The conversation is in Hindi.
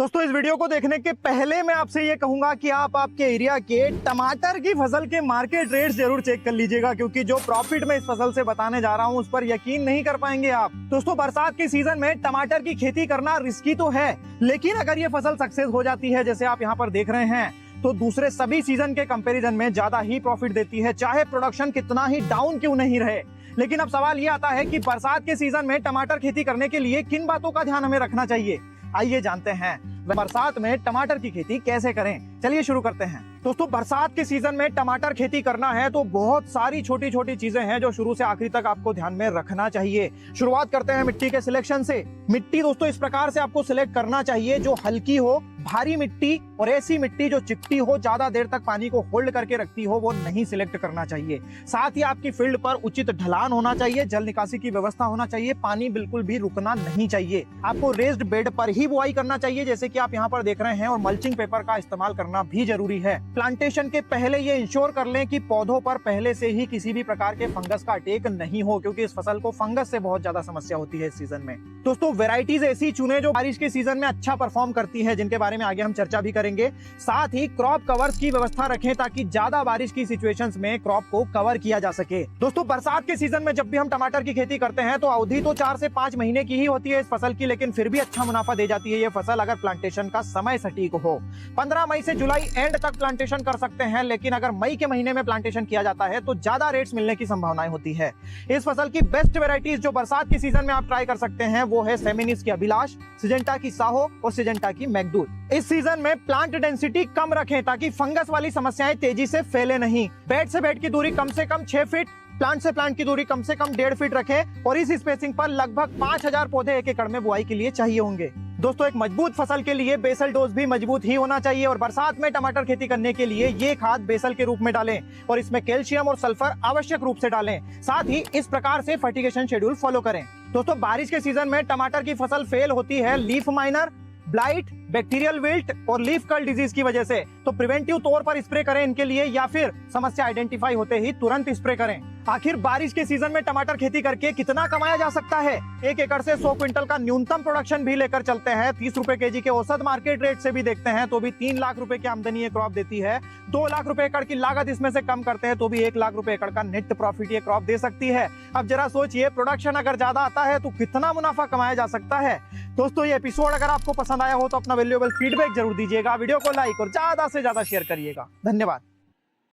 दोस्तों इस वीडियो को देखने के पहले मैं आपसे ये कहूंगा कि आप आपके एरिया के टमाटर की फसल के मार्केट रेट जरूर चेक कर लीजिएगा, क्योंकि जो प्रॉफिट मैं इस फसल से बताने जा रहा हूं उस पर यकीन नहीं कर पाएंगे आप। दोस्तों बरसात के सीजन में टमाटर की खेती करना रिस्की तो है, लेकिन अगर ये फसल सक्सेस हो जाती है जैसे आप यहाँ पर देख रहे हैं तो दूसरे सभी सीजन के कंपैरिजन में ज्यादा ही प्रॉफिट देती है, चाहे प्रोडक्शन कितना ही डाउन क्यों नहीं रहे। लेकिन अब सवाल ये आता है कि बरसात के सीजन में टमाटर खेती करने के लिए किन बातों का ध्यान हमें रखना चाहिए। आइए जानते हैं बरसात में टमाटर की खेती कैसे करें। चलिए शुरू करते हैं। दोस्तों बरसात के सीजन में टमाटर खेती करना है तो बहुत सारी छोटी छोटी चीजें हैं जो शुरू से आखिरी तक आपको ध्यान में रखना चाहिए। शुरुआत करते हैं मिट्टी के सिलेक्शन से। मिट्टी दोस्तों इस प्रकार से आपको सिलेक्ट करना चाहिए जो हल्की हो, भारी मिट्टी और ऐसी मिट्टी जो चिपटी हो, ज्यादा देर तक पानी को होल्ड करके रखती हो, वो नहीं सिलेक्ट करना चाहिए। साथ ही आपकी फील्ड पर उचित ढलान होना चाहिए, जल निकासी की व्यवस्था होना चाहिए, पानी बिल्कुल भी रुकना नहीं चाहिए। आपको रेज्ड बेड पर ही बुआई करना चाहिए जैसे कि आप यहाँ पर देख रहे हैं, और मल्चिंग पेपर का इस्तेमाल करना भी जरूरी है। प्लांटेशन के पहले ये इंश्योर कर लें कि पौधों पर पहले से ही किसी भी प्रकार के फंगस का अटैक नहीं हो, क्योंकि इस फसल को फंगस से बहुत ज्यादा समस्या होती है इस सीजन में। दोस्तों वैरायटीज ऐसी चुने जो बारिश के सीजन में अच्छा परफॉर्म करती है, जिनके बारे में आगे हम चर्चा भी करेंगे। साथ ही क्रॉप कवर्स की व्यवस्था रखें ताकि ज्यादा बारिश की सिचुएशंस में क्रॉप को कवर किया जा सके। दोस्तों बरसात के सीजन में जब भी हम टमाटर की खेती करते हैं तो अवधि तो 4 से 5 महीने की ही होती है इस फसल की, लेकिन फिर भी अच्छा मुनाफा दे जाती है ये फसल अगर प्लांटेशन का समय सटीक हो। 15 मई से जुलाई एंड तक प्लांटेशन कर सकते हैं, लेकिन अगर मई के महीने में प्लांटेशन किया जाता है तो ज्यादा रेट्स मिलने की संभावनाएं होती है। इस फसल की बेस्ट वेराइटीज जो बरसात के सीजन में आप ट्राई कर सकते हैं वो है सेमिनिस की अभिलाष, सिजेंटा की साहो और सिजेंटा की मैगदूत। इस सीजन में प्लांट डेंसिटी कम रखें ताकि फंगस वाली समस्याएं तेजी से फैले नहीं। बेड से बेड की दूरी कम से कम 6 फीट, प्लांट से प्लांट की दूरी कम से कम 1.5 फीट रखें और इस स्पेसिंग पर लगभग 5000 पौधे एक एकड़ में बुआई के लिए चाहिए होंगे। दोस्तों एक मजबूत फसल के लिए बेसल डोज भी मजबूत ही होना चाहिए, और बरसात में टमाटर खेती करने के लिए ये खाद बेसल के रूप में डालें और इसमें कैल्शियम और सल्फर आवश्यक रूप से डालें। साथ ही इस प्रकार से फर्टिगेशन शेड्यूल फॉलो करें। दोस्तों बारिश के सीजन में टमाटर की फसल फेल होती है leaf miner, blight, bacterial wilt और लीफ कर्ल डिजीज की वजह से, तो प्रिवेंटिव तौर पर स्प्रे करें इनके लिए, या फिर समस्या आइडेंटिफाई होते ही तुरंत स्प्रे करें। आखिर बारिश के सीजन में टमाटर खेती करके कितना कमाया जा सकता है? एक एकड़ से 100 क्विंटल का न्यूनतम प्रोडक्शन भी लेकर चलते हैं, 30 रुपए केजी के औसत मार्केट रेट से भी देखते हैं तो भी 3 लाख रुपए की आमदनी ये क्रॉप देती है। 2 लाख रुपए एकड़ की लागत इसमें से कम करते हैं तो भी 1 लाख रुपए एकड़ का नेट प्रॉफिट ये क्रॉप दे सकती है। अब जरा सोचिए, प्रोडक्शन अगर ज्यादा आता है तो कितना मुनाफा कमाया जा सकता है। दोस्तों ये एपिसोड अगर आपको पसंद आया हो तो अपना वैल्यूएबल फीडबैक जरूर दीजिएगा, वीडियो को लाइक और ज्यादा से ज्यादा शेयर करिएगा। धन्यवाद।